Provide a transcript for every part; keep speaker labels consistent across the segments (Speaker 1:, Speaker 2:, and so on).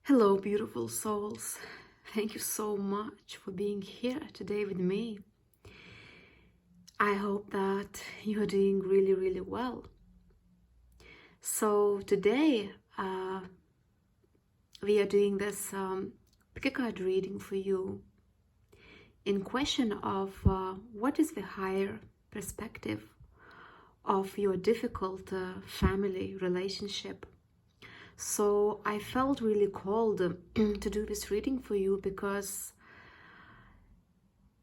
Speaker 1: Hello, beautiful souls. Thank you so much for being here today with me. I hope that you are doing really, really well. So today we are doing this pick a card reading for you in question of what is the higher perspective of your difficult family relationship. So I felt really called to do this reading for you because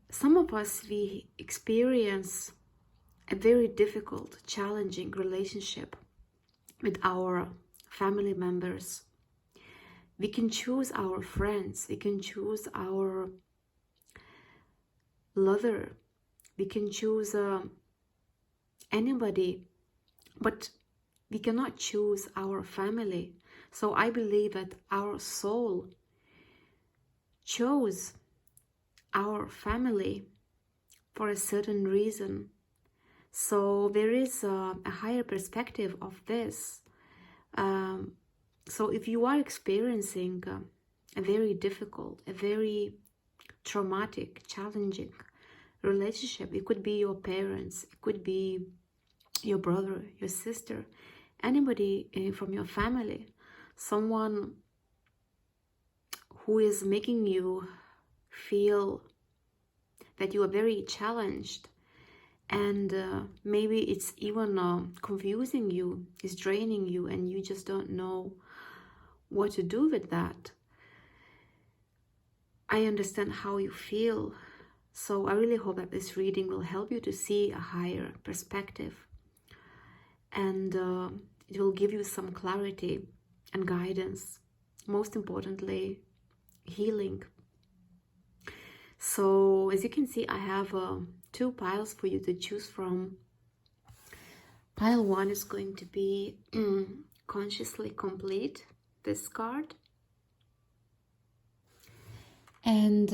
Speaker 1: some of us, we experience a very difficult, challenging relationship with our family members. We can choose our friends, we can choose our lover, we can choose anybody, but we cannot choose our family. So I believe that our soul chose our family for a certain reason. So there is a higher perspective of this. So if you are experiencing a very difficult, a very traumatic, challenging relationship, it could be your parents, it could be your brother, your sister, anybody from your family, someone who is making you feel that you are very challenged, and maybe it's even confusing you, it's draining you, and you just don't know what to do with that. I understand how you feel, so I really hope that this reading will help you to see a higher perspective, and it will give you some clarity and guidance, most importantly, healing. So as you can see, I have two piles for you to choose from. Pile 1 is going to be Consciously Complete, this card. And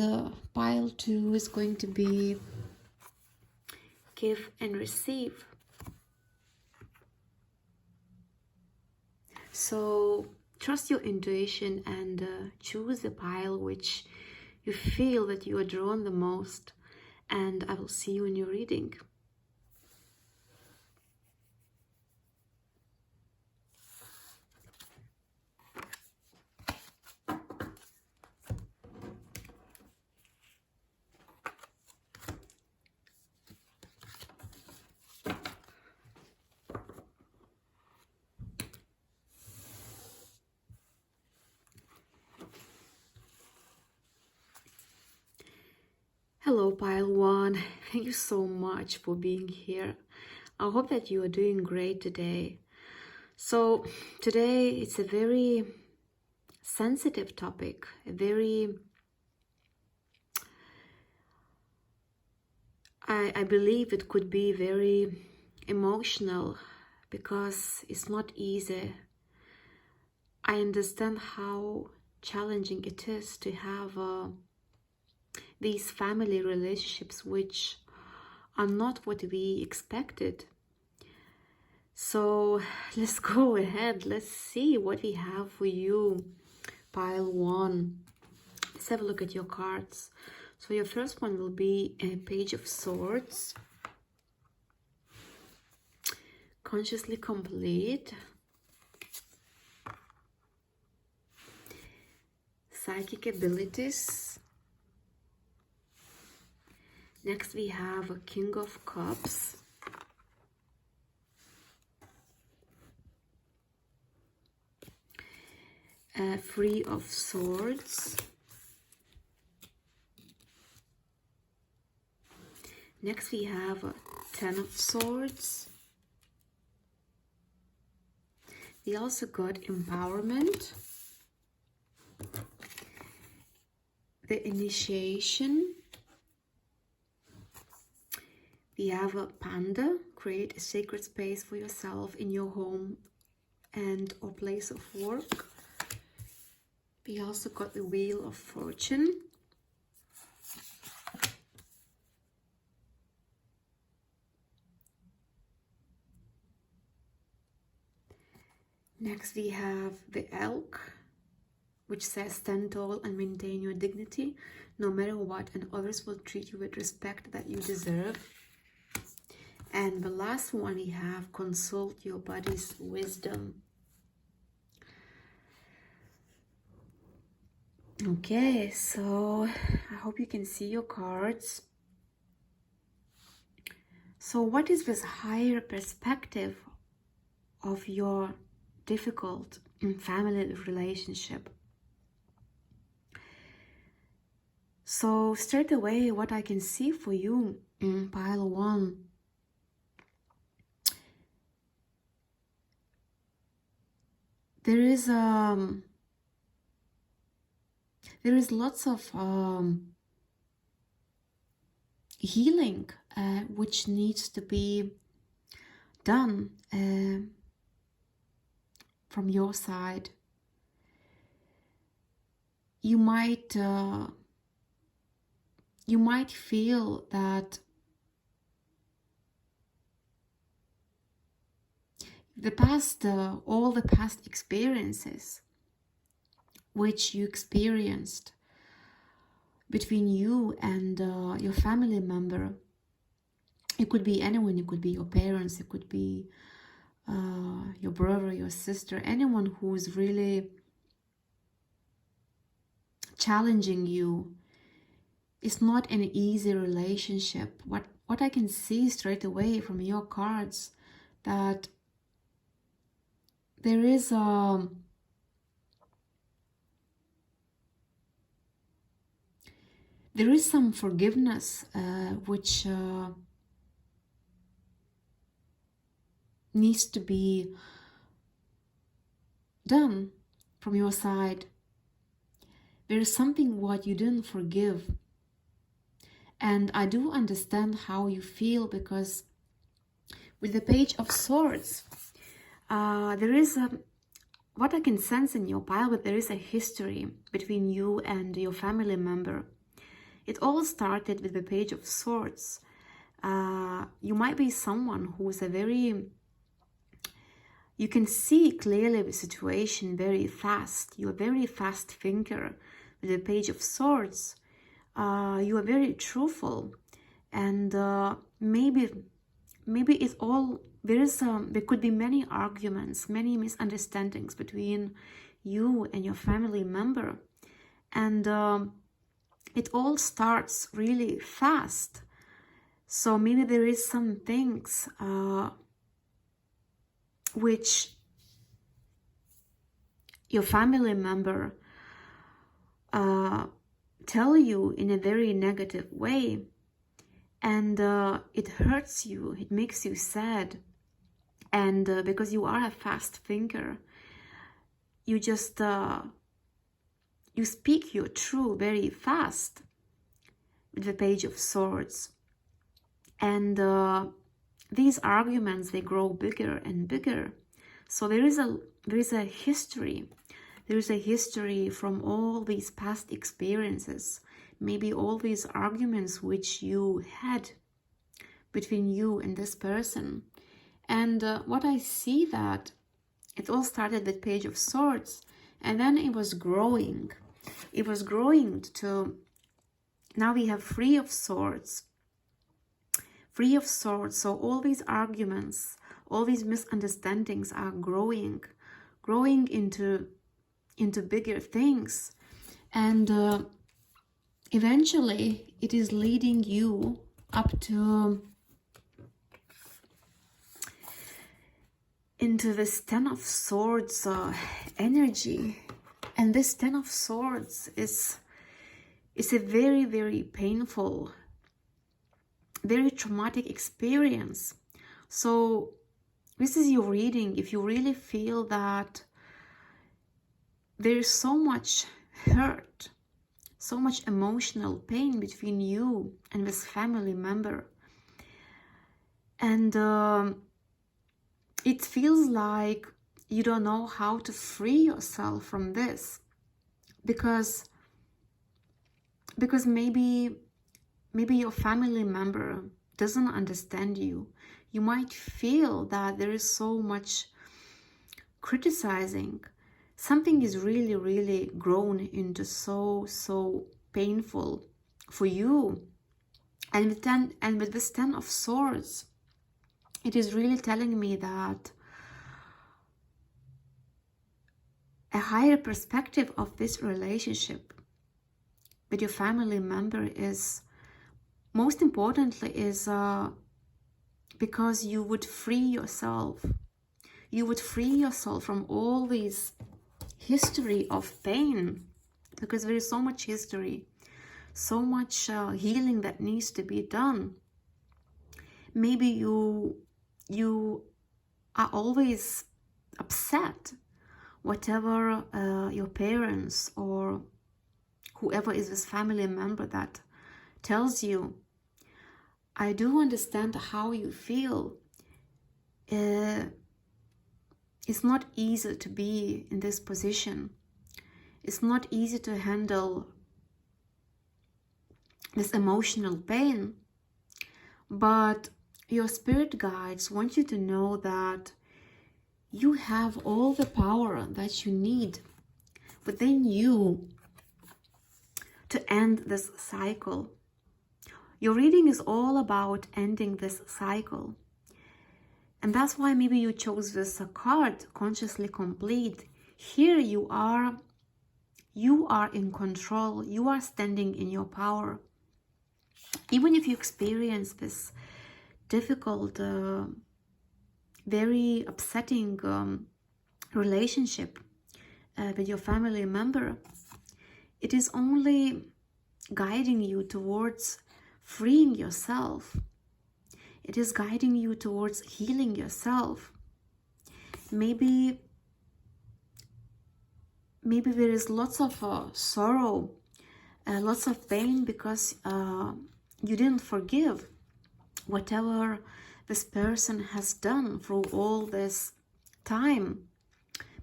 Speaker 1: pile 2 is going to be Give and Receive. So trust your intuition and choose the pile which you feel that you are drawn the most. And I will see you in your reading. Hello, pile 1. Thank you so much for being here. I hope that you are doing great today. So today it's a very sensitive topic, a very, I believe it could be very emotional because it's not easy. I understand how challenging it is to have these family relationships which are not what we expected. So let's go ahead, let's see what we have for you, pile 1. Let's have a look at your cards. So your first one will be a Page of Swords, Consciously Complete, Psychic Abilities. Next we have a King of Cups, Three of Swords. Next we have a Ten of Swords. We also got Empowerment, the Initiation. We have a Panda, create a sacred space for yourself in your home and or place of work. We also got the Wheel of Fortune. Next we have the Elk, which says stand tall and maintain your dignity no matter what, and others will treat you with respect that you deserve. And the last one we have, consult your body's wisdom. Okay, so I hope you can see your cards. So what is this higher perspective of your difficult family relationship? So straight away, what I can see for you in pile 1, there is lots of healing which needs to be done from your side. You might feel that the past, all the past experiences which you experienced between you and your family member, it could be anyone, it could be your parents, it could be your brother, your sister, anyone who's really challenging you. It's not an easy relationship. What I can see straight away from your cards, that there is some forgiveness which needs to be done from your side. There is something what you didn't forgive. And I do understand how you feel, because with the Page of Swords, there is what I can sense in your pile, but there is a history between you and your family member. It all started with the Page of Swords. You might be someone who is you can see clearly the situation very fast. You're a very fast thinker. With the Page of Swords, you are very truthful, and maybe it's all, there could be many arguments, many misunderstandings between you and your family member, and it all starts really fast. So maybe there is some things which your family member tell you in a very negative way, and it hurts you, it makes you sad, and because you are a fast thinker, you just you speak your truth very fast with the Page of Swords, and these arguments, they grow bigger and bigger. So there is a history. There is a history from all these past experiences, maybe all these arguments which you had between you and this person. And what I see, that it all started with Page of Swords, and then it was growing. It was growing to, now we have Three of Swords. Three of Swords, so all these arguments, all these misunderstandings are growing into bigger things, and eventually it is leading you up to into this Ten of Swords energy. And this Ten of Swords is a very, very painful, very traumatic experience. So this is your reading. If you really feel that there is so much hurt, so much emotional pain between you and this family member, and it feels like you don't know how to free yourself from this, because maybe your family member doesn't understand you. You might feel that there is so much criticizing, something is really, really grown into so painful for you. And with this 10 of Swords, it is really telling me that a higher perspective of this relationship with your family member is, most importantly, is because you would free yourself. You would free yourself from all this history of pain, because there is so much history, so much healing that needs to be done. Maybe you are always upset whatever your parents or whoever is this family member that tells you. I do understand how you feel. It's not easy to be in this position. It's not easy to handle this emotional pain, but your spirit guides want you to know that you have all the power that you need within you to end this cycle. Your reading is all about ending this cycle. And that's why maybe you chose this card, Consciously Complete. Here you are in control. You are standing in your power. Even if you experience this difficult, very upsetting relationship with your family member, it is only guiding you towards freeing yourself. It is guiding you towards healing yourself. Maybe there is lots of sorrow, lots of pain because you didn't forgive whatever this person has done through all this time.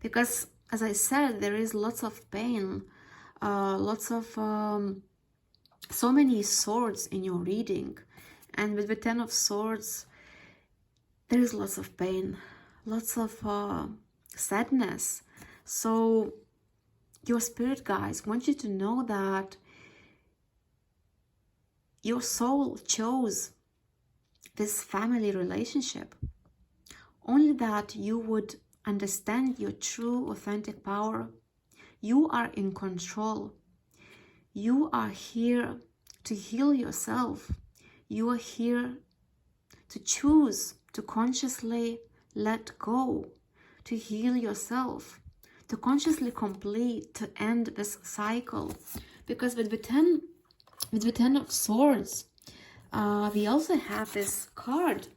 Speaker 1: Because, as I said, there is lots of pain, lots of so many swords in your reading. And with the 10 of Swords, there is lots of pain, lots of sadness. So your spirit guides want you to know that your soul chose this family relationship. Only that you would understand your true, authentic power. You are in control. You are here to heal yourself. You are here to choose to consciously let go, to heal yourself, to consciously complete, to end this cycle. Because with the 10 of Swords, we also have this card,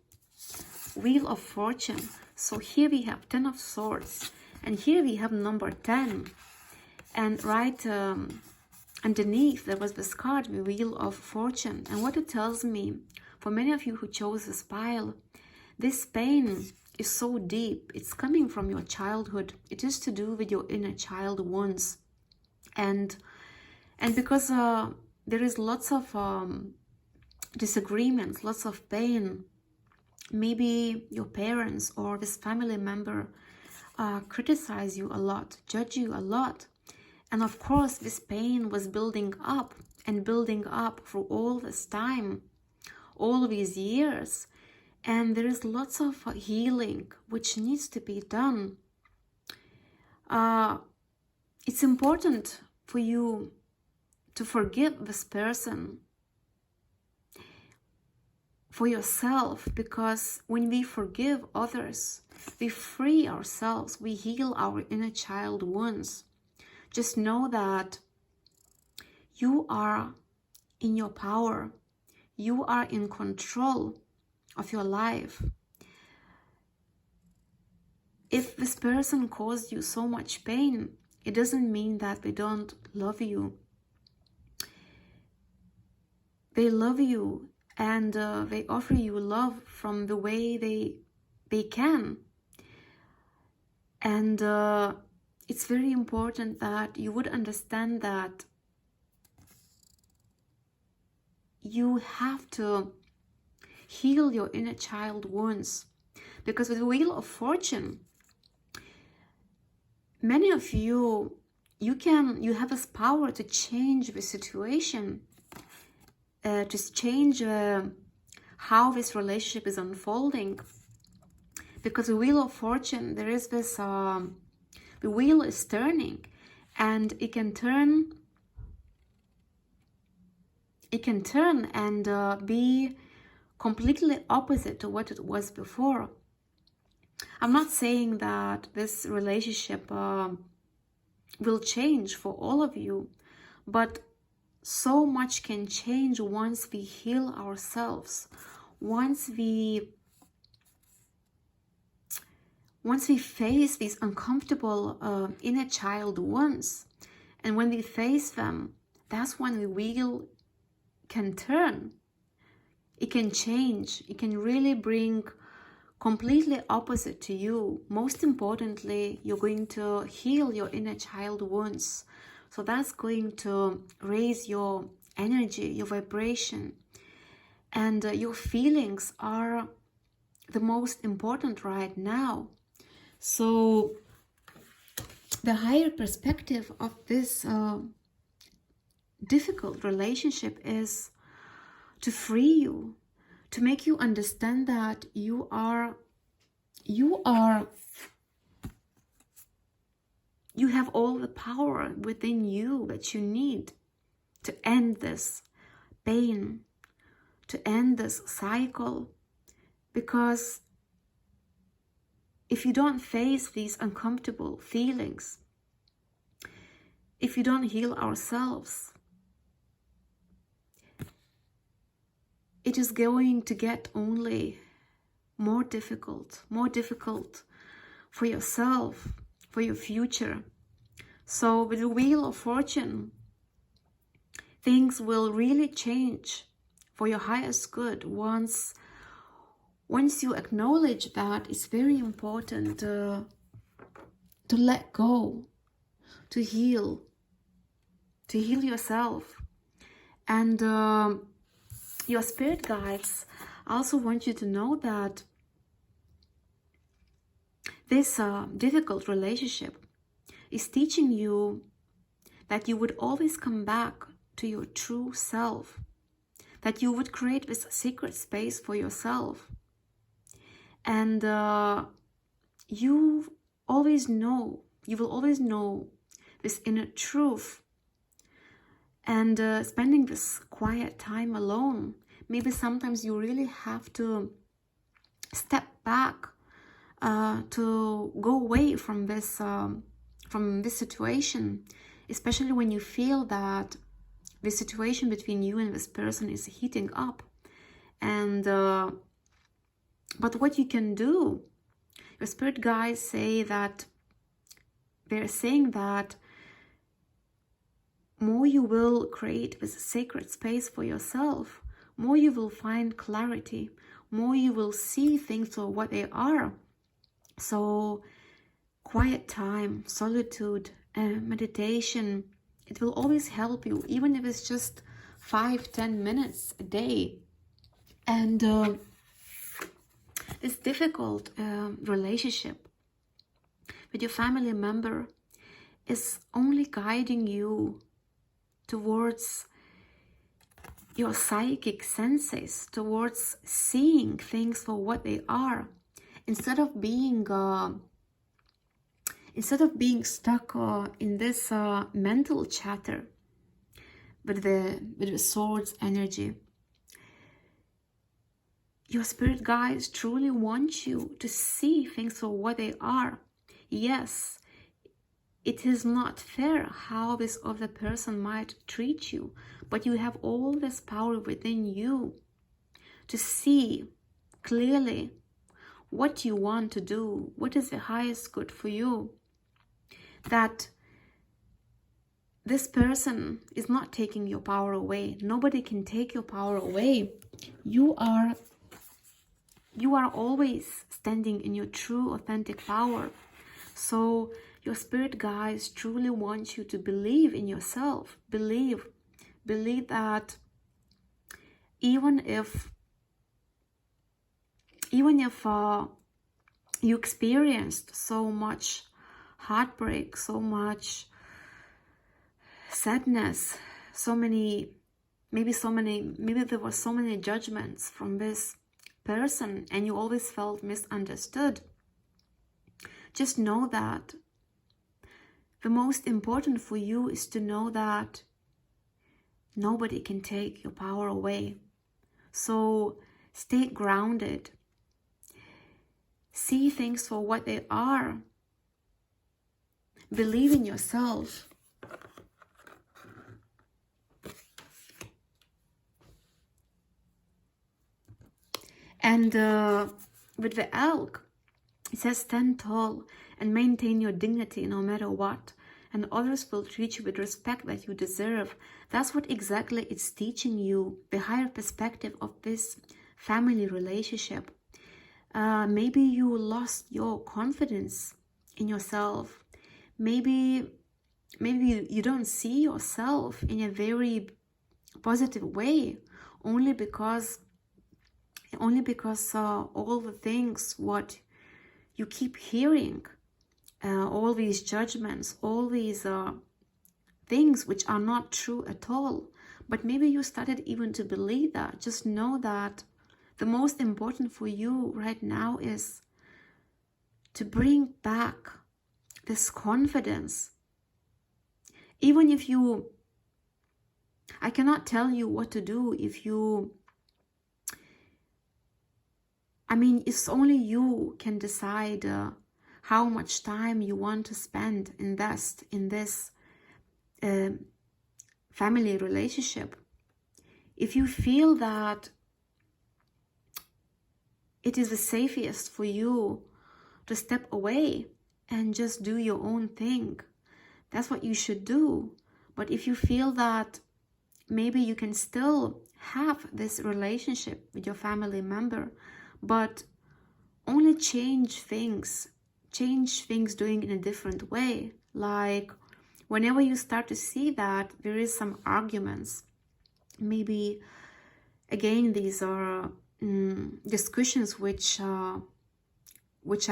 Speaker 1: Wheel of Fortune. So here we have 10 of Swords, and here we have number 10. And right underneath there was this card, the Wheel of Fortune. And what it tells me, for many of you who chose this pile, this pain is so deep. It's coming from your childhood. It is to do with your inner child wounds. And because there is lots of disagreements, lots of pain, maybe your parents or this family member criticize you a lot, judge you a lot. And of course, this pain was building up and building up for all this time, all these years. And there is lots of healing which needs to be done. It's important for you to forgive this person for yourself, because when we forgive others, we free ourselves, we heal our inner child wounds. Just know that you are in your power. You are in control of your life. If this person caused you so much pain, it doesn't mean that they don't love you. They love you, and they offer you love from the way they can. And it's very important that you would understand that you have to heal your inner child wounds. Because with the Wheel of Fortune, many of you, you have this power to change the situation, to change how this relationship is unfolding. Because the wheel of fortune, there is this, the wheel is turning, and it can turn and be completely opposite to what it was before. I'm not saying that this relationship will change for all of you, but so much can change once we heal ourselves, once we face these uncomfortable inner child wounds. And when we face them, that's when the wheel can turn. It can change. It can really bring completely opposite to you. Most importantly, you're going to heal your inner child wounds. So that's going to raise your energy, your vibration. And your feelings are the most important right now. So the higher perspective of this difficult relationship is to free you, to make you understand that you have all the power within you that you need to end this pain, to end this cycle. Because if you don't face these uncomfortable feelings, if you don't heal ourselves, it is going to get only more difficult for yourself, for your future. So with the wheel of fortune, things will really change for your highest good once you acknowledge that it's very important to let go, to heal yourself. And your spirit guides also want you to know that this difficult relationship is teaching you that you would always come back to your true self, that you would create this secret space for yourself. And you will always know this inner truth. And spending this quiet time alone, maybe sometimes you really have to step back, to go away from this situation, especially when you feel that the situation between you and this person is heating up. And but what you can do, your spirit guides say that they're saying that more you will create this sacred space for yourself, more you will find clarity, more you will see things for what they are. So quiet time, solitude, meditation, it will always help you, even if it's just 5-10 minutes a day. And this difficult relationship with your family member is only guiding you towards your psychic senses, towards seeing things for what they are, instead of being stuck in this mental chatter with the swords energy. Your spirit guides truly want you to see things for what they are. Yes, it is not fair how this other person might treat you, but you have all this power within you to see clearly what you want to do, what is the highest good for you. That this person is not taking your power away. Nobody can take your power away. You are always standing in your true, authentic power. So your spirit guides truly want you to believe in yourself. Believe that even if you experienced so much heartbreak, so much sadness, so many, maybe there were so many judgments from this person, and you always felt misunderstood. Just know that the most important for you is to know that nobody can take your power away. So stay grounded. See things for what they are. Believe in yourself. And with the elk, it says, stand tall and maintain your dignity no matter what, and others will treat you with respect that you deserve. That's what exactly it's teaching you, the higher perspective of this family relationship. Maybe you lost your confidence in yourself. Maybe you don't see yourself in a very positive way, only because all the things what you keep hearing, all these judgments, all these things which are not true at all. But maybe you started even to believe that. Just know that the most important for you right now is to bring back this confidence. Even if I cannot tell you what to do if you, it's only you can decide how much time you want to invest in this family relationship. If you feel that it is the safest for you to step away and just do your own thing, that's what you should do. But if you feel that maybe you can still have this relationship with your family member, but only change things doing in a different way. Like whenever you start to see that there is some arguments, maybe again these are discussions which are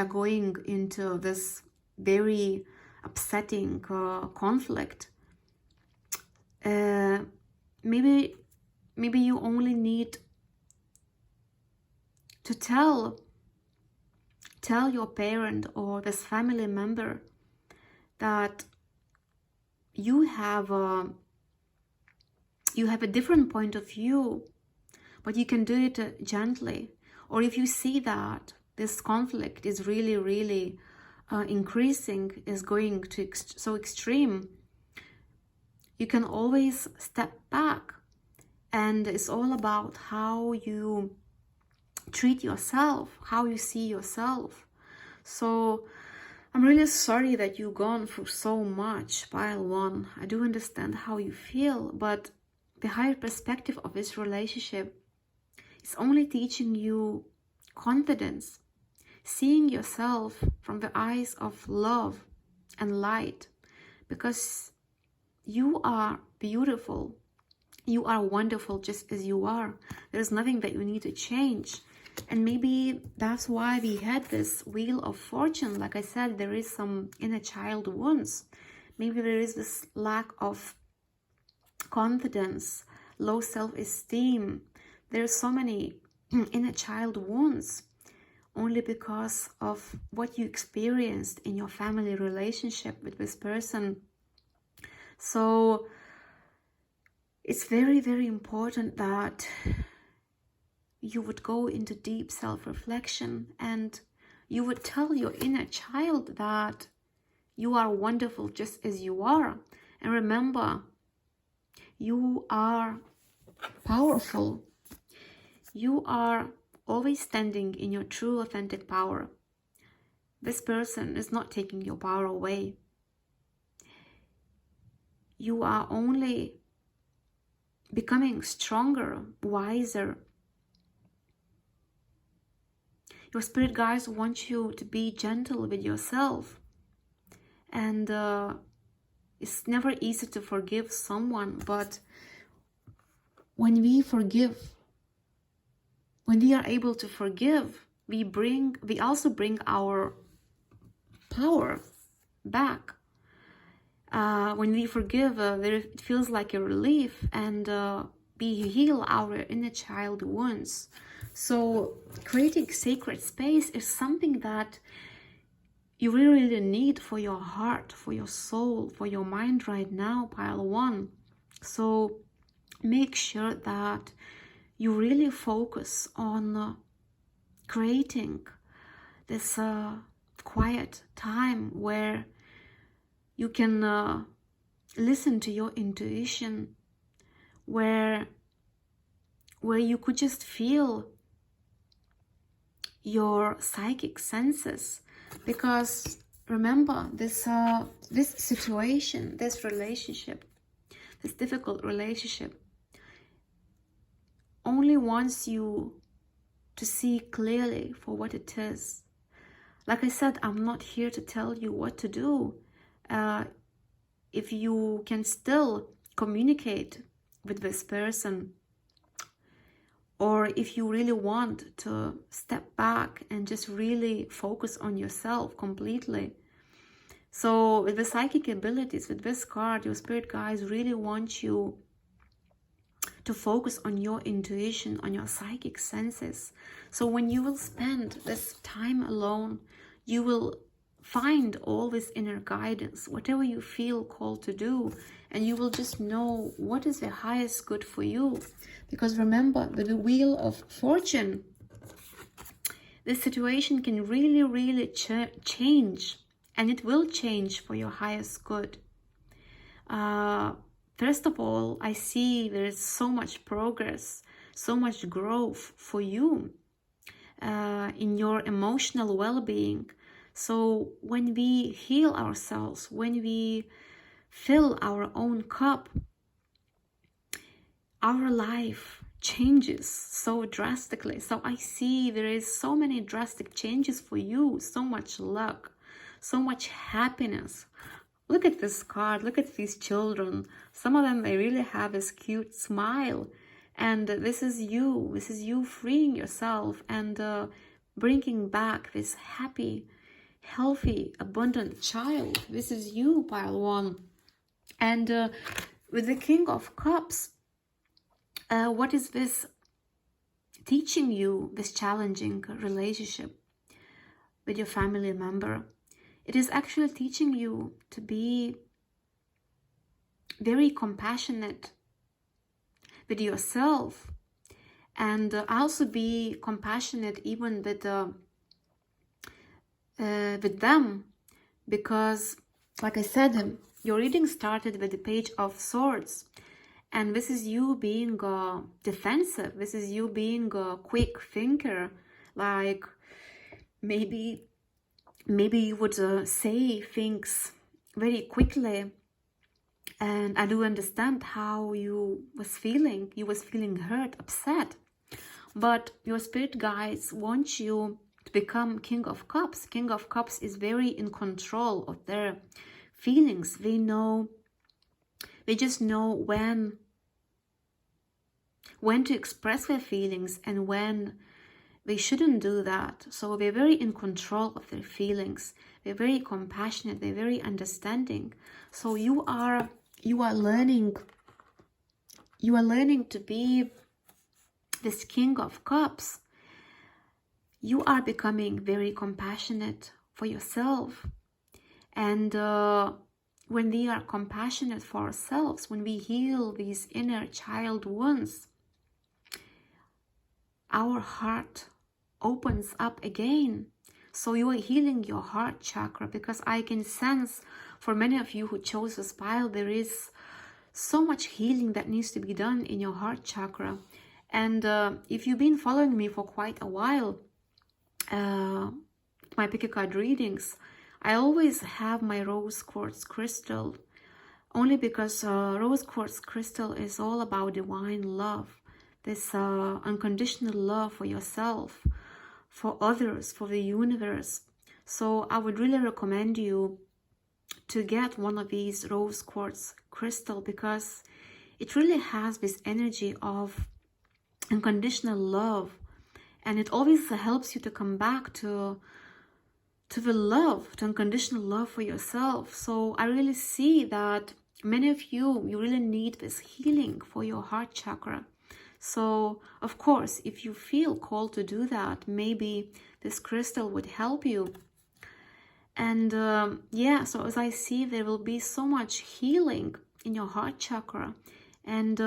Speaker 1: going into this very upsetting conflict. Maybe you only need to tell your parent or this family member that you have a different point of view, but you can do it gently. Or if you see that this conflict is really increasing, is going to so extreme, you can always step back. And it's all about how you treat yourself, how you see yourself. So I'm really sorry that you've gone through so much, pile one. I do understand how you feel, but the higher perspective of this relationship is only teaching you confidence, seeing yourself from the eyes of love and light, because you are beautiful. You are wonderful just as you are. There's nothing that you need to change. And maybe that's why we had this wheel of fortune. Like I said, there is some inner child wounds. Maybe there is this lack of confidence, low self-esteem. There's so many inner child wounds only because of what you experienced in your family relationship with this person. So it's very important that you would go into deep self-reflection and you would tell your inner child that you are wonderful just as you are. And remember, you are powerful. You are always standing in your true authentic power. This person is not taking your power away. You are only becoming stronger, wiser. Your spirit guides want you to be gentle with yourself. And it's never easy to forgive someone, but when we forgive, when we are able to forgive, we also bring our power back. When we forgive, it feels like a relief, and we heal our inner child wounds. So creating sacred space is something that you really need for your heart, for your soul, for your mind right now, pile one. So make sure that you really focus on creating this quiet time where you can listen to your intuition, where you could just feel your psychic senses. Because remember, this situation, this relationship, this difficult relationship only wants you to see clearly for what it is. Like I said, I'm not here to tell you what to do. If you can still communicate with this person, or if you really want to step back and just really focus on yourself completely. So with the psychic abilities, with this card, your spirit guides really want you to focus on your intuition, on your psychic senses. So when you will spend this time alone, you will find all this inner guidance, whatever you feel called to do, and you will just know what is the highest good for you. Because remember, with the wheel of fortune, this situation can really, really change, and it will change for your highest good. First of all, I see there is so much progress, so much growth for you in your emotional well-being. So when we heal ourselves, when we fill our own cup, our life changes so drastically. So I see there is so many drastic changes for you, so much luck, so much happiness. Look at this card, look at these children. Some of them, they really have this cute smile. And this is you freeing yourself and bringing back this happy, healthy, abundant child. This is you, pile one. And with the King of Cups, what is this teaching you, this challenging relationship with your family member? It is actually teaching you to be very compassionate with yourself, and also be compassionate even with them. Because, like I said, your reading started with the Page of Swords, and this is you being defensive. This is you being a quick thinker. Like maybe you would say things very quickly. And I do understand how you was feeling. You was feeling hurt, upset. But your spirit guides want you to become King of Cups. King of Cups is very in control of their feelings. They just know when to express their feelings and when they shouldn't do that. So they're very in control of their feelings. They're very compassionate. They're very understanding. So you are learning to be this King of Cups. You are becoming very compassionate for yourself. And when we are compassionate for ourselves, when we heal these inner child wounds, our heart opens up again. So you are healing your heart chakra, because I can sense for many of you who chose this pile, there is so much healing that needs to be done in your heart chakra. And if you've been following me for quite a while, my pick a card readings, I always have my rose quartz crystal, only because rose quartz crystal is all about divine love, this unconditional love for yourself, for others, for the universe. So I would really recommend you to get one of these rose quartz crystal, because it really has this energy of unconditional love, and it always helps you to come back to to the love, to unconditional love for yourself. So I really see that many of you really need this healing for your heart chakra. So of course, if you feel called to do that, maybe this crystal would help you. And yeah, so as I see, there will be so much healing in your heart chakra, and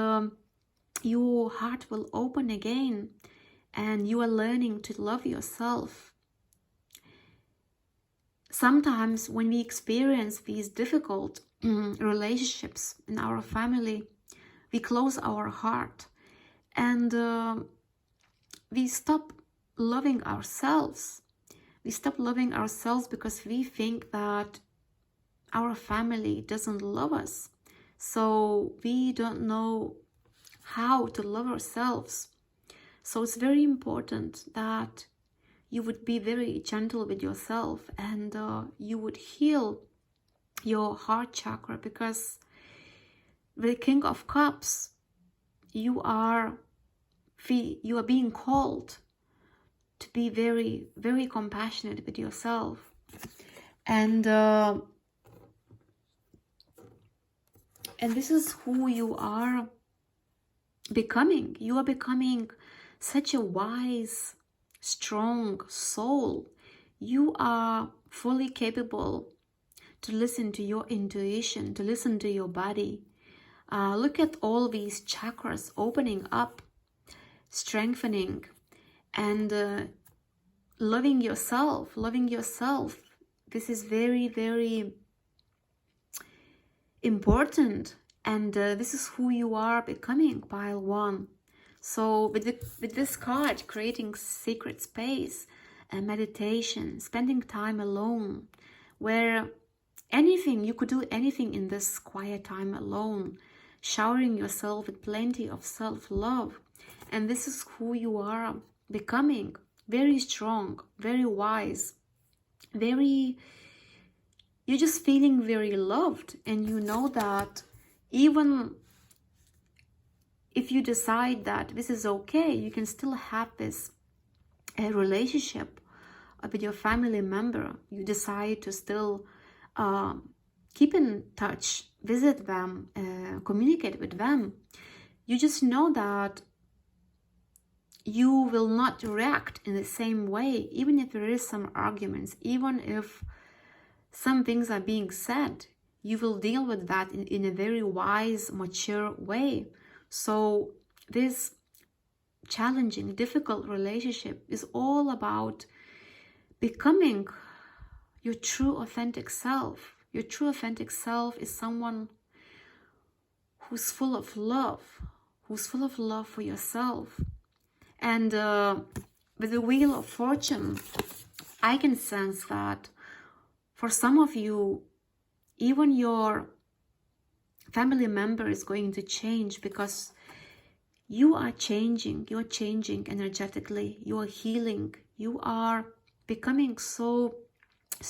Speaker 1: your heart will open again, and you are learning to love yourself. Sometimes when we experience these difficult relationships in our family, we close our heart, and we stop loving ourselves. We stop loving ourselves because we think that our family doesn't love us. So we don't know how to love ourselves. So it's very important that you would be very gentle with yourself, and you would heal your heart chakra, because the King of Cups, you are being called to be very, very compassionate with yourself. And this is who you are becoming. You are becoming such a wise, strong soul. You are fully capable to listen to your intuition, to listen to your body. Look at all these chakras opening up, strengthening, and loving yourself. This is very, very important, and this is who you are becoming, pile one. So with this card, creating sacred space and meditation, spending time alone, where you could do anything in this quiet time alone, showering yourself with plenty of self-love. And this is who you are becoming, very strong, very wise, you're just feeling very loved. And you know that even if you decide that this is okay, you can still have this relationship with your family member. You decide to still keep in touch, visit them, communicate with them. You just know that you will not react in the same way, even if there is some arguments, even if some things are being said. You will deal with that in a very wise, mature way. So this challenging, difficult relationship is all about becoming your true, authentic self. Your true, authentic self is someone who's full of love, for yourself. And with the Wheel of Fortune, I can sense that for some of you, even your family member is going to change, because you are changing. You're changing energetically. You are healing. You are becoming so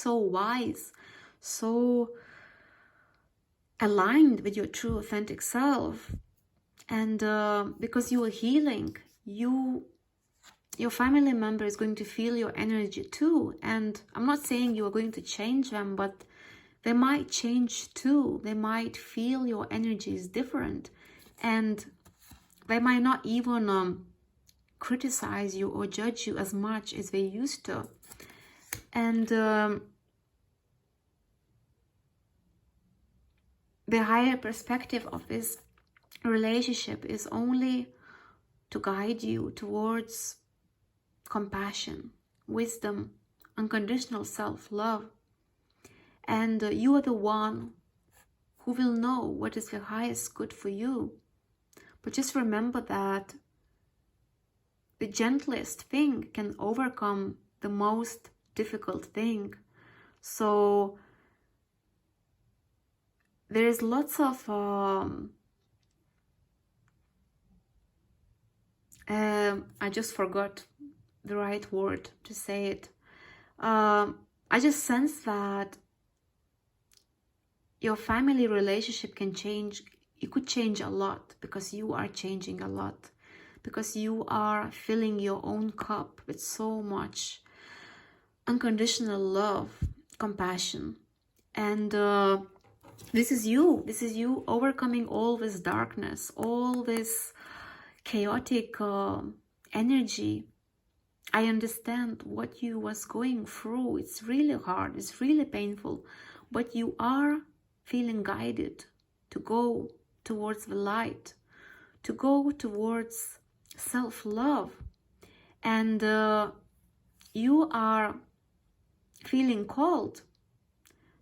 Speaker 1: wise, so aligned with your true, authentic self. And because you are healing, your family member is going to feel your energy too. And I'm not saying you are going to change them, but they might change too. They might feel your energy is different, and they might not even criticize you or judge you as much as they used to. And the higher perspective of this relationship is only to guide you towards compassion, wisdom, unconditional self-love. And you are the one who will know what is the highest good for you. But just remember that the gentlest thing can overcome the most difficult thing. So there is lots of I just forgot the right word to say it. I just sense that your family relationship can change. It could change a lot, because you are changing a lot, because you are filling your own cup with so much unconditional love, compassion. And this is you overcoming all this darkness, all this chaotic energy. I understand what you was going through. It's really hard, it's really painful, but you are feeling guided to go towards the light, to go towards self-love. And you are feeling called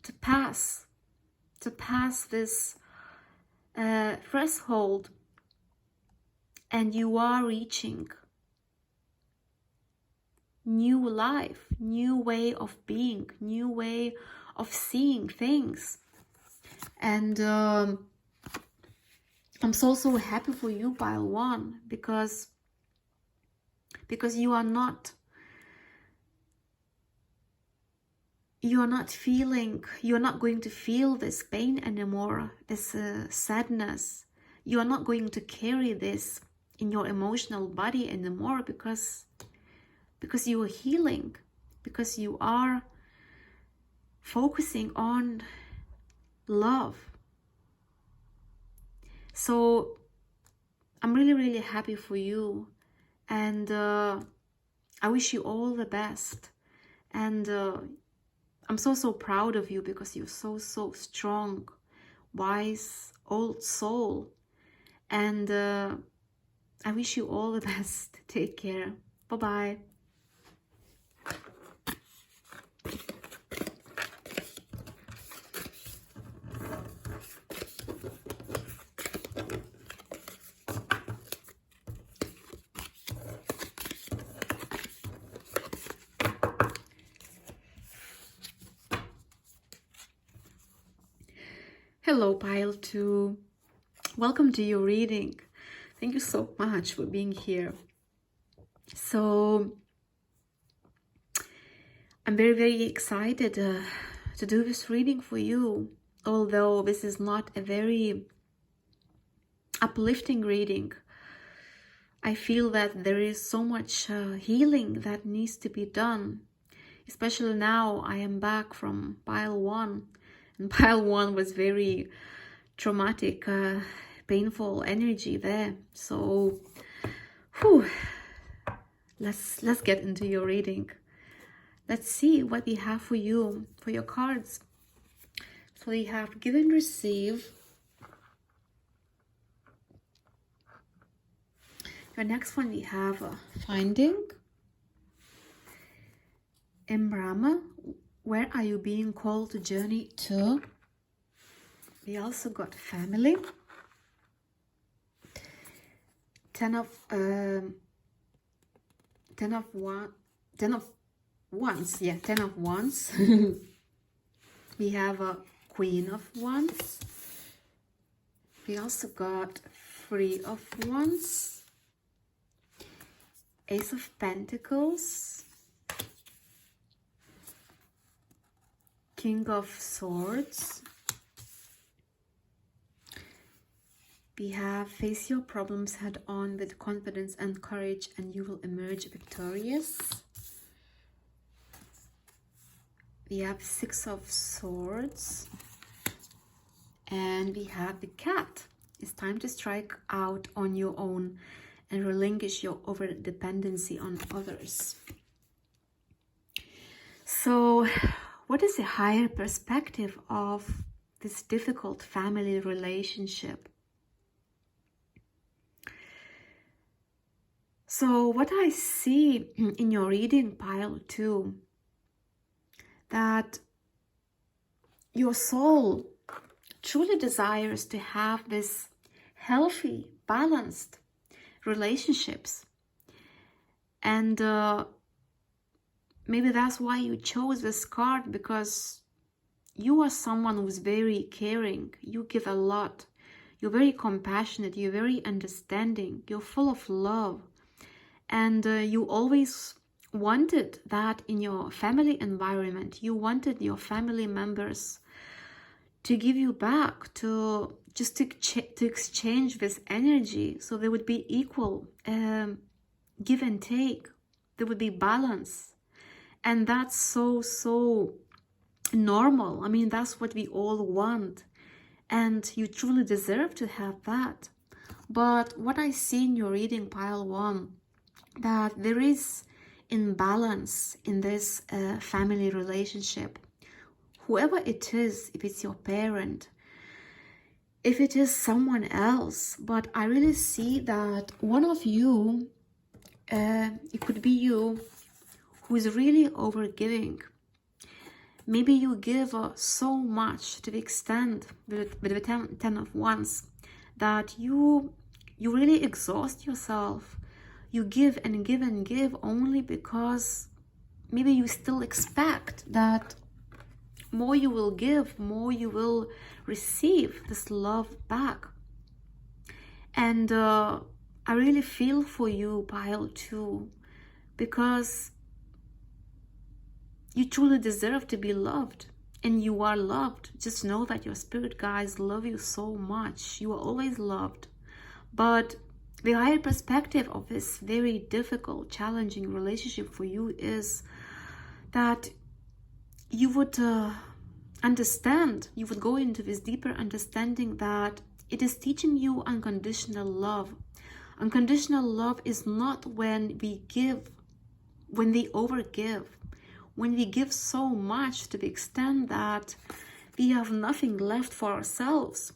Speaker 1: to pass this threshold, and you are reaching new life, new way of being, new way of seeing things. And I'm so happy for you, pile 1, because you are not feeling, you're not going to feel this pain anymore, this sadness. You are not going to carry this in your emotional body anymore, because you are healing, because you are focusing on love. So I'm really happy for you, and I wish you all the best. And I'm so proud of you, because you're so strong, wise, old soul. And I wish you all the best. Take care. Bye-bye. Hello, pile 2. Welcome to your reading. Thank you so much for being here. So I'm very excited to do this reading for you, although this is not a very uplifting reading. I feel that there is so much healing that needs to be done, especially now I am back from pile 1, and pile 1 was very traumatic, painful energy there. So let's get into your reading. Let's see what we have for you, for your cards. So we have give and receive. Your next one we have finding. In Brahma, where are you being called to journey to? We also got family. 10 of wands. Yeah, 10 of wands. We have a Queen of Wands. We also got 3 of Wands. Ace of Pentacles. King of Swords. We have face your problems head on with confidence and courage, and you will emerge victorious. We have 6 of Swords. And we have the Cat. It's time to strike out on your own and relinquish your over-dependency on others. So, what is the higher perspective of this difficult family relationship? So what I see in your reading, pile 2, that your soul truly desires to have this healthy, balanced relationships. And maybe that's why you chose this card, because you are someone who's very caring. You give a lot. You're very compassionate. You're very understanding. You're full of love. And you always wanted that in your family environment. You wanted your family members to give you back, to just to exchange this energy, so there would be equal give and take. There would be balance. And that's so normal. I mean, that's what we all want. And you truly deserve to have that. But what I see in your reading, pile one, that there is imbalance in this family relationship. Whoever it is, if it's your parent, if it is someone else, but I really see that one of you, it could be you, who is really overgiving. Maybe you give so much to the extent with the ten of Wands that you really exhaust yourself. You give and give and give only because maybe you still expect that more you will give, more you will receive this love back. And I really feel for you, pile two, because you truly deserve to be loved. And you are loved. Just know that your spirit guides love you so much. You are always loved. But the higher perspective of this very difficult, challenging relationship for you is that you would understand, you would go into this deeper understanding that it is teaching you unconditional love. Unconditional love is not when we give, when we overgive, when we give so much to the extent that we have nothing left for ourselves.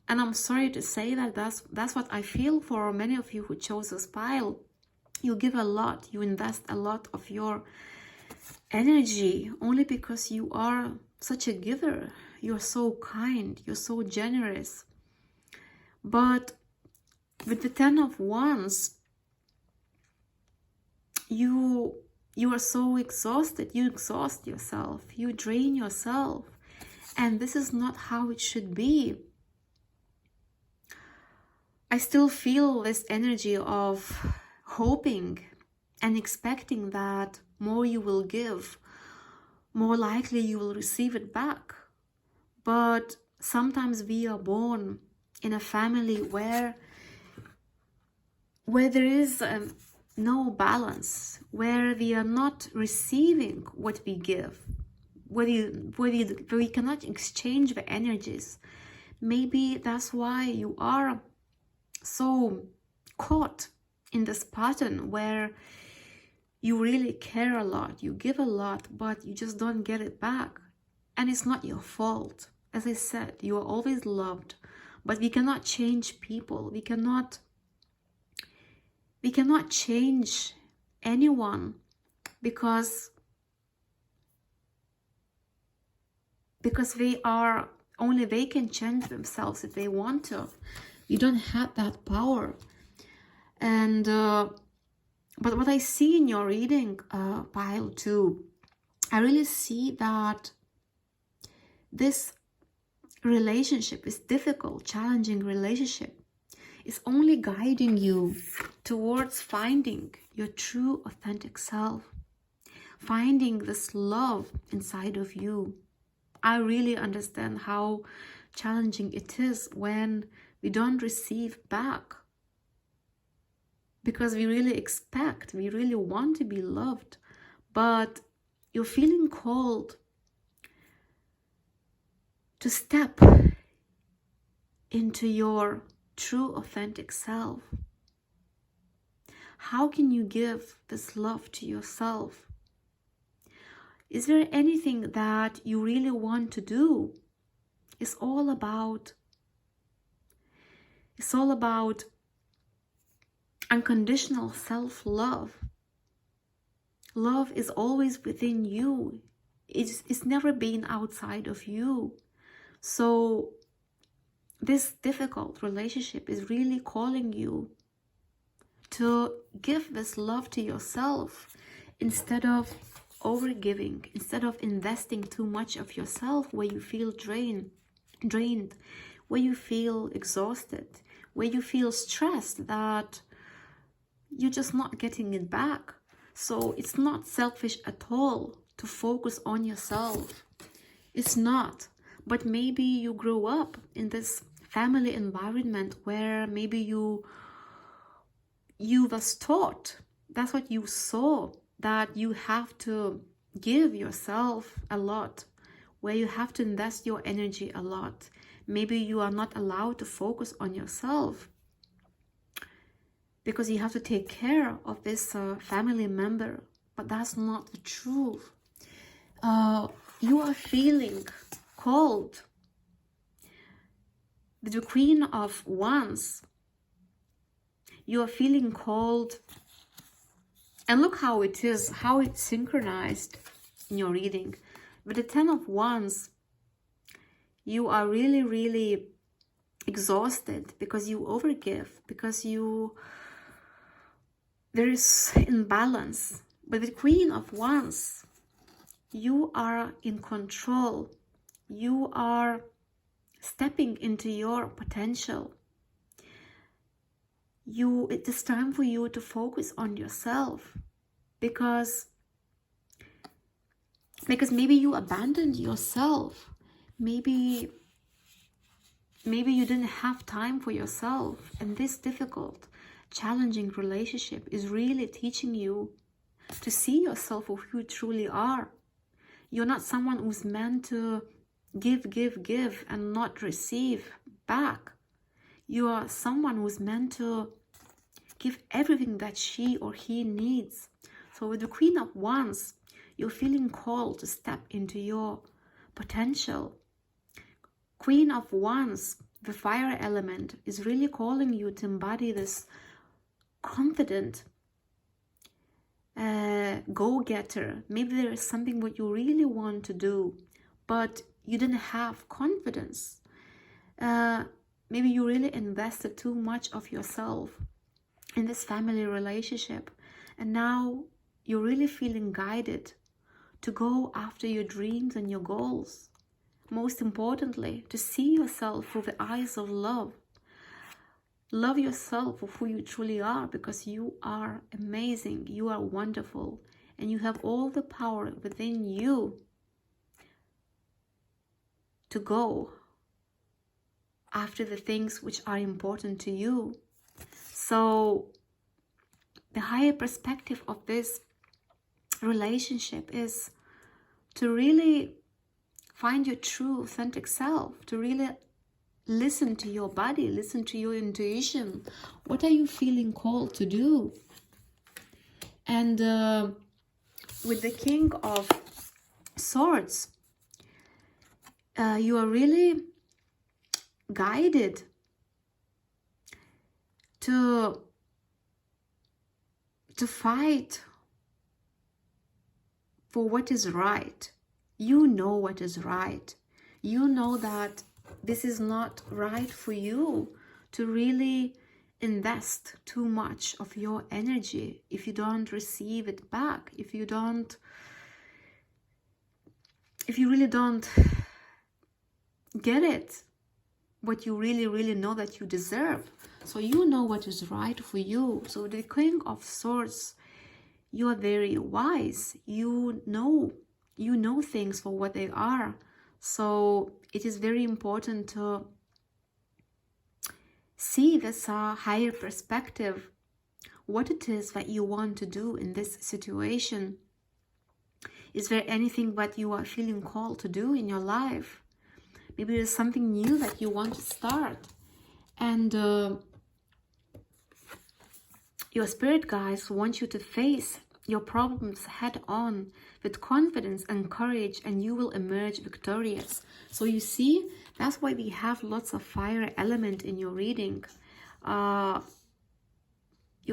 Speaker 1: And I'm sorry to say that that's what I feel for many of you who chose this pile. You give a lot, you invest a lot of your energy only because you are such a giver. You're so kind, you're so generous. But with the Ten of Wands, you are so exhausted. You exhaust yourself, you drain yourself, and this is not how it should be. I still feel this energy of hoping and expecting that more you will give, more likely you will receive it back. But sometimes we are born in a family where there is no balance, where we are not receiving what we give, where we cannot exchange the energies. Maybe that's why you are so caught in this pattern where you really care a lot, you give a lot, but you just don't get it back. And it's not your fault. As I said, you are always loved, but we cannot change people. We cannot change anyone because they are, only they can change themselves if they want to. You don't have that power. And but what I see in your reading, pile two, I really see that this relationship, this difficult, challenging relationship, is only guiding you towards finding your true, authentic self, finding this love inside of you. I really understand how challenging it is when we don't receive back, because we really expect, we really want to be loved, but you're feeling called to step into your true, authentic self. How can you give this love to yourself? Is there anything that you really want to do? It's all about unconditional self-love. Love is always within you. It's never been outside of you. So this difficult relationship is really calling you to give this love to yourself instead of overgiving, instead of investing too much of yourself where you feel drained, where you feel exhausted, where you feel stressed that you're just not getting it back. So it's not selfish at all to focus on yourself. It's not. But maybe you grew up in this family environment where maybe you was taught, that's what you saw, that you have to give yourself a lot, where you have to invest your energy a lot. Maybe you are not allowed to focus on yourself because you have to take care of this family member. But that's not the truth. You are feeling cold. The Queen of Wands, you are feeling cold. And look how it is, how it's synchronized in your reading. With the Ten of Wands, you are really, really exhausted because you overgive, because there is imbalance. But the Queen of Wands, you are in control. You are stepping into your potential. It is time for you to focus on yourself, because maybe you abandoned yourself. Maybe you didn't have time for yourself, and this difficult, challenging relationship is really teaching you to see yourself for who you truly are. You're not someone who's meant to give and not receive back. You are someone who's meant to give everything that she or he needs. So with the Queen of Wands, you're feeling called to step into your potential. Queen of Wands, the fire element, is really calling you to embody this confident go-getter. Maybe there is something what you really want to do, but you didn't have confidence. Maybe you really invested too much of yourself in this family relationship, and now you're really feeling guided to go after your dreams and your goals. Most importantly, to see yourself through the eyes of love. Love yourself for who you truly are, because you are amazing, you are wonderful, and you have all the power within you to go after the things which are important to you. So the higher perspective of this relationship is to really find your true authentic self, to really listen to your body, listen to your intuition. What are you feeling called to do? And with the King of Swords, you are really guided to fight for what is right. You know what is right. You know that this is not right for you to really invest too much of your energy if you don't receive it back, if you really don't get it, what you really know that you deserve. So you know what is right for you. So the King of Swords, you are very wise. You know things for what they are. So it is very important to see this higher perspective, what it is that you want to do in this situation. Is there anything that you are feeling called to do in your life? Maybe there's something new that you want to start. And your spirit guides want you to face your problems head on with confidence and courage, and you will emerge victorious. So you see, that's why we have lots of fire element in your reading. Your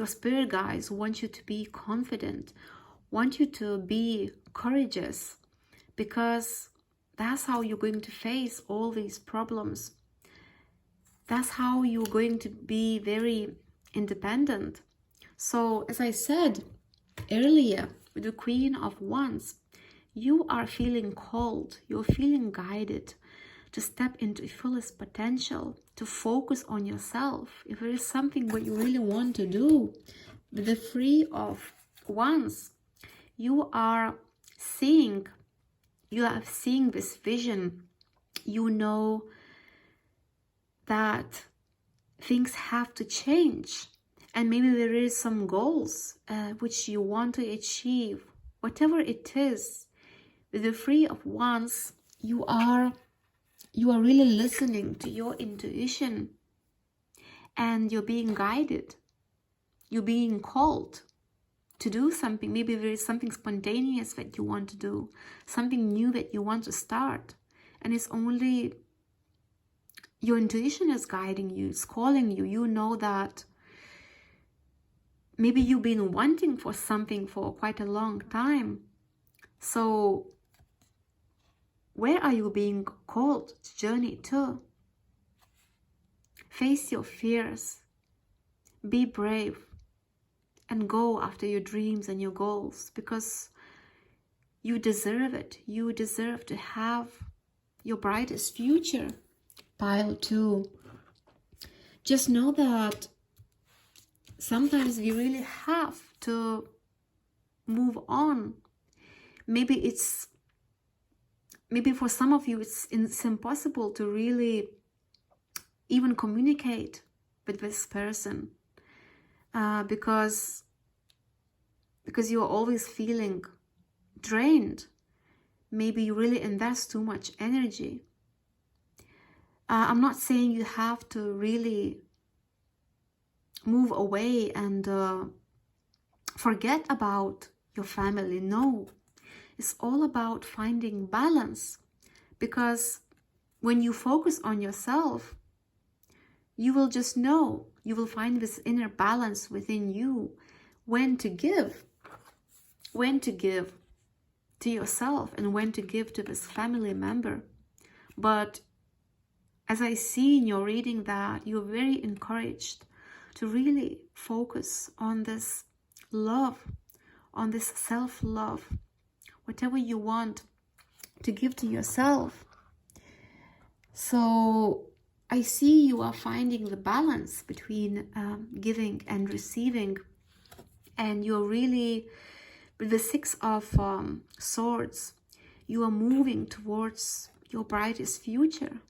Speaker 1: spirit guides want you to be confident, want you to be courageous, because that's how you're going to face all these problems. That's how you're going to be very independent. So as I said earlier, with the Queen of Wands, you are feeling called, you're feeling guided to step into fullest potential, to focus on yourself. If there is something what you really want to do, with the Three of Wands, you are seeing this vision. You know that things have to change, and maybe there is some goals which you want to achieve. Whatever it is, With the Three of Wands, you are really listening to your intuition, and you're being guided. You're being called to do something. Maybe there is something spontaneous that you want to do, something new that you want to start, and it's only your intuition is guiding you, it's calling you. You know that maybe you've been wanting for something for quite a long time. So where are you being called to journey to? Face your fears, be brave, and go after your dreams and your goals, because you deserve it. You deserve to have your brightest future. Pile 2. Just know that sometimes we really have to move on. Maybe for some of you it's impossible to really even communicate with this person, because you're always feeling drained. Maybe you really invest too much energy. I'm not saying you have to really move away and forget about your family. No, it's all about finding balance, because when you focus on yourself, you will just know, you will find this inner balance within you, when to give to yourself and when to give to this family member. But as I see in your reading that you're very encouraged to really focus on this love, on this self-love, whatever you want to give to yourself. So I see you are finding the balance between giving and receiving, and you're really, with the Six of Swords, you are moving towards your brightest future.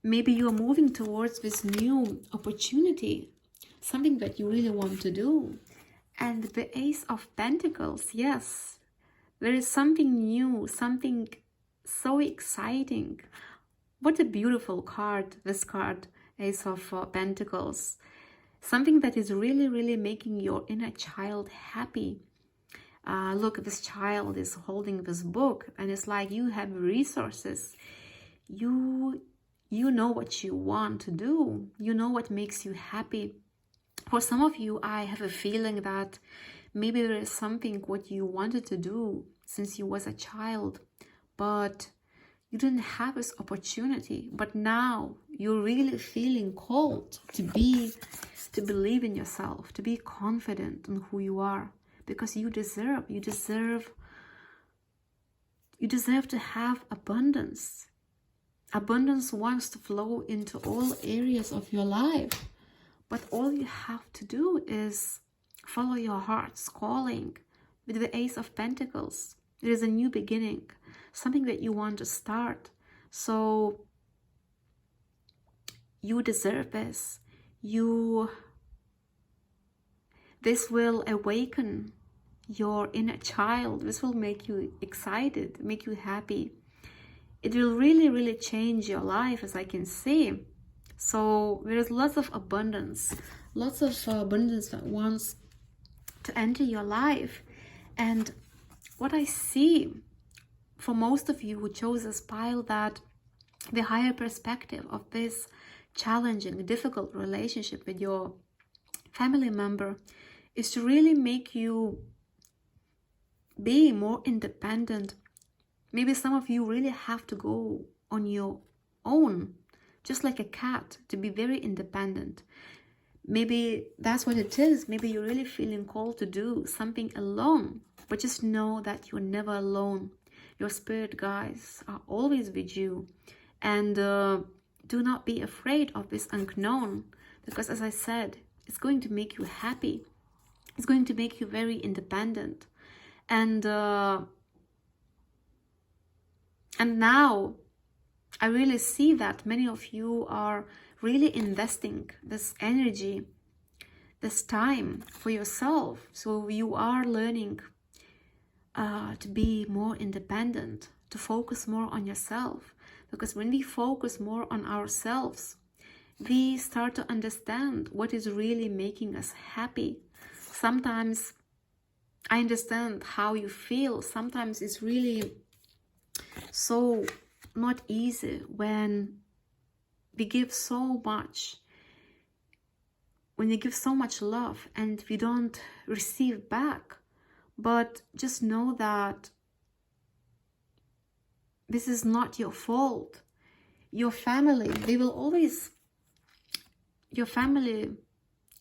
Speaker 1: Maybe you are moving towards this new opportunity, something that you really want to do. And the Ace of Pentacles, yes, there is something new, something so exciting. What a beautiful card, this card, Ace of Pentacles. Something that is really, really making your inner child happy. Look, this child is holding this book, and it's like you have resources. You know what you want to do. You know what makes you happy. For some of you, I have a feeling that maybe there is something what you wanted to do since you was a child, but you didn't have this opportunity. But now you're really feeling called to believe in yourself, to be confident in who you are, because you deserve to have abundance. Abundance wants to flow into all areas of your life, but all you have to do is follow your heart's calling. With the Ace of Pentacles, there is a new beginning, something that you want to start. So you deserve this. This will awaken your inner child. This will make you excited, make you happy. It will really, really change your life, as I can see. So there is lots of abundance that wants to enter your life. And what I see for most of you who chose this pile, that the higher perspective of this challenging, difficult relationship with your family member is to really make you be more independent. Maybe some of you really have to go on your own, just like a cat, to be very independent. Maybe that's what it is. Maybe you're really feeling called to do something alone, but just know that you're never alone. Your spirit guides are always with you. And do not be afraid of this unknown, because as I said, it's going to make you happy. It's going to make you very independent. And now I really see that many of you are really investing this energy, this time for yourself. So you are learning to be more independent, to focus more on yourself. Because when we focus more on ourselves, we start to understand what is really making us happy. Sometimes I understand how you feel. Sometimes it's really so not easy when we give so much, when you give so much love and we don't receive back. But just know that this is not your fault. Your family, your family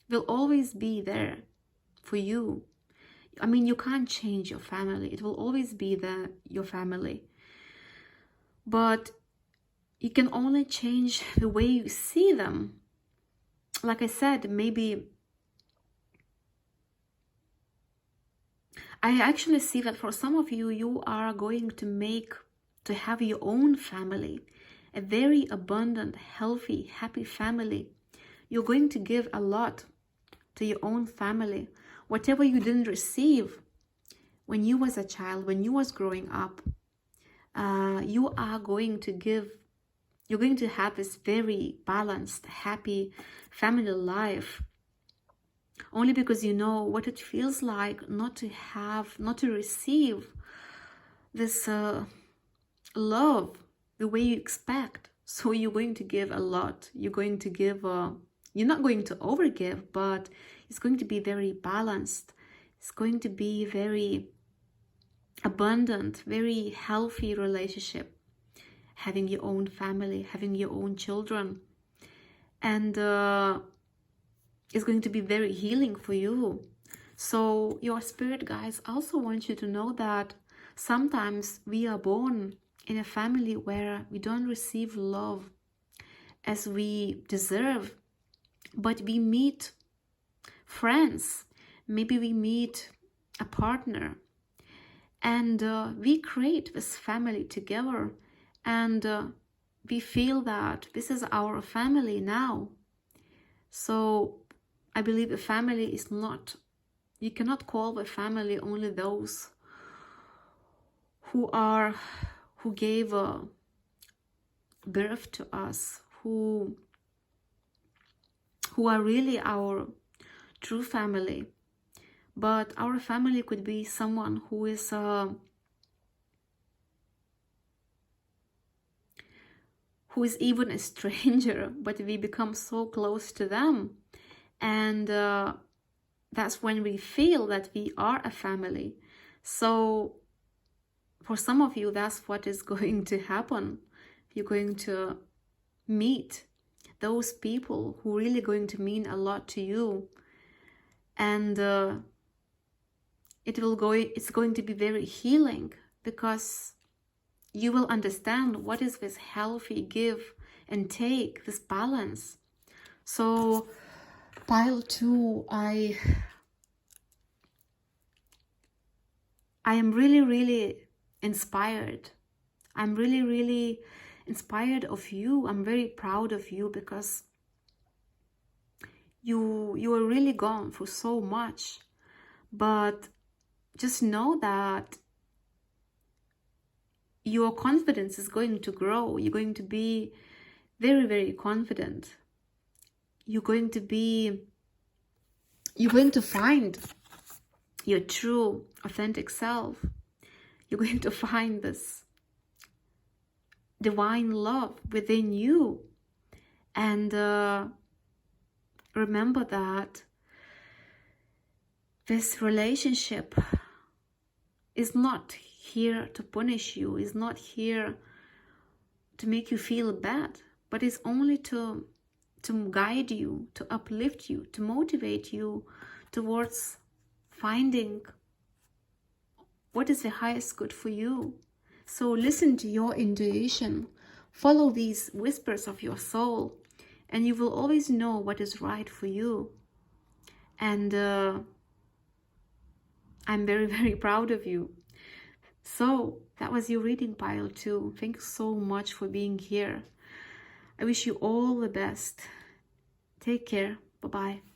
Speaker 1: will always be there for you. I mean, you can't change your family. It will always be there, your family. But you can only change the way you see them. Like I said, maybe I actually see that for some of you, you are going to have your own family, a very abundant, healthy, happy family. You're going to give a lot to your own family. Whatever you didn't receive when you was a child, when you was growing up, you are going to give. You're going to have this very balanced, happy family life. Only because you know what it feels like not to receive this love the way you expect. So you're going to give a lot. You're going to give, you're not going to overgive, but it's going to be very balanced. It's going to be very abundant, very healthy relationship. Having your own family, having your own children. And it's going to be very healing for you. So your spirit guides also want you to know that sometimes we are born in a family where we don't receive love as we deserve, but we meet friends, maybe we meet a partner, and we create this family together, and we feel that this is our family now. So I believe a family is not, you cannot call a family only those who gave birth to us, who are really our true family. But our family could be someone who is even a stranger, but we become so close to them. And that's when we feel that we are a family. So for some of you, that's what is going to happen. You're going to meet those people who are really going to mean a lot to you. And it's going to be very healing, because you will understand what is this healthy give and take, this balance. So pile 2, I am really inspired. I'm really inspired of you. I'm very proud of you, because you are really gone through so much. But just know that your confidence is going to grow. You're going to be very confident. You're going to find your true, authentic self. You're going to find this divine love within you. And remember that this relationship is not here to punish you, is not here to make you feel bad, but it's only to guide you, to uplift you, to motivate you towards finding what is the highest good for you. So listen to your intuition, follow these whispers of your soul, and you will always know what is right for you. And I'm very proud of you. So that was your reading, pile 2. Thanks so much for being here. I wish you all the best. Take care. Bye-bye.